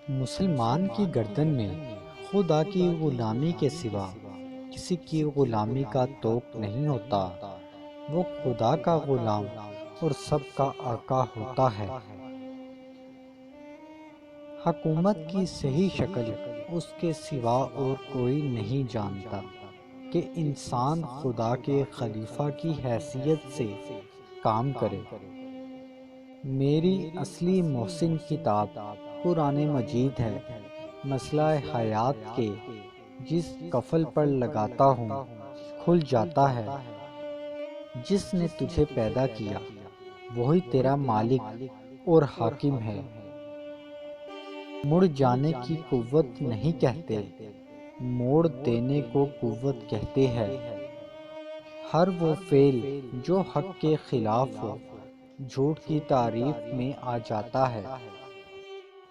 مسلمان کی گردن میں خدا کی غلامی کے سوا کسی کی غلامی کا طوق نہیں ہوتا۔ وہ خدا کا غلام اور سب کا آقا ہوتا ہے۔ حکومت کی صحیح شکل اس کے سوا اور کوئی نہیں جانتا کہ انسان خدا کے خلیفہ کی حیثیت سے کام کرے۔ میری اصلی محسن کتاب قرآن مجید ہے۔ مسئلہ حیات کے جس کفل پر لگاتا ہوں کھل جاتا ہے۔ جس نے تجھے پیدا کیا وہی تیرا مالک اور حاکم ہے۔ مڑ جانے کی قوت نہیں کہتے، موڑ دینے کو قوت کہتے ہیں۔ ہر وہ فعل جو حق کے خلاف ہو جھوٹ کی تعریف میں آ جاتا ہے۔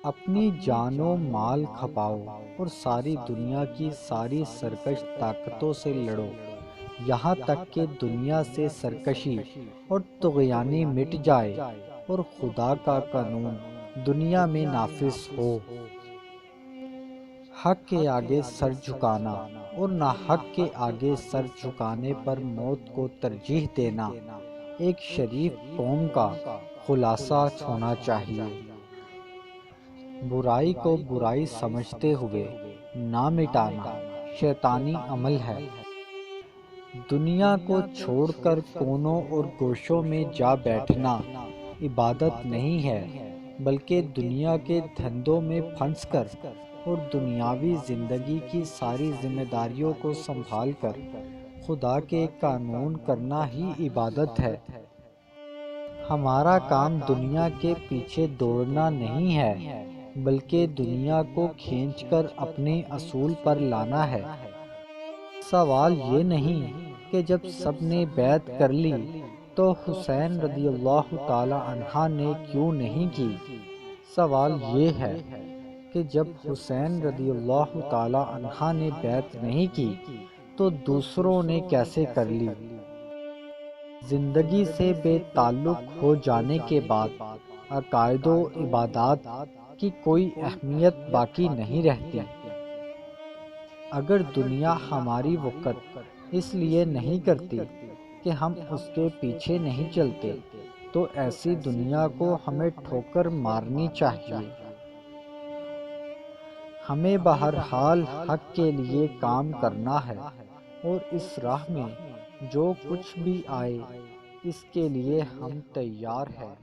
اپنی جان و مال کھپاؤ اور ساری دنیا کی ساری سرکش طاقتوں سے لڑو، یہاں تک کہ دنیا سے سرکشی اور طغیانی مٹ جائے اور خدا کا قانون دنیا میں نافذ ہو۔ حق کے آگے سر جھکانا اور ناحق کے آگے سر جھکانے پر موت کو ترجیح دینا ایک شریف قوم کا خلاصہ ہونا چاہیے۔ برائی کو برائی سمجھتے ہوئے نہ مٹانا شیطانی عمل ہے۔ دنیا کو چھوڑ کر کونوں اور گوشوں میں جا بیٹھنا عبادت نہیں ہے، بلکہ دنیا کے دھندوں میں پھنس کر اور دنیاوی زندگی کی ساری ذمہ داریوں کو سنبھال کر خدا کے قانون کرنا ہی عبادت ہے۔ ہمارا کام دنیا کے پیچھے دوڑنا نہیں ہے، بلکہ دنیا کو کھینچ کر اپنے اصول پر لانا ہے۔ سوال یہ نہیں کہ جب سب نے بیعت کر لی تو حسین رضی اللہ تعالی عنہ نے کیوں نہیں کی؟ سوال یہ ہے کہ جب حسین رضی اللہ تعالی عنہ نے بیعت نہیں کی تو دوسروں نے کیسے کر لی؟ زندگی سے بے تعلق ہو جانے کے بعد عقائد و عبادات کی کوئی اہمیت باقی نہیں رہتی۔ اگر دنیا ہماری وقت اس لیے نہیں کرتی کہ ہم اس کے پیچھے نہیں چلتے تو ایسی دنیا کو ہمیں ٹھوکر مارنی چاہیے۔ ہمیں بہرحال حق کے لیے کام کرنا ہے اور اس راہ میں جو کچھ بھی آئے اس کے لیے ہم تیار ہیں۔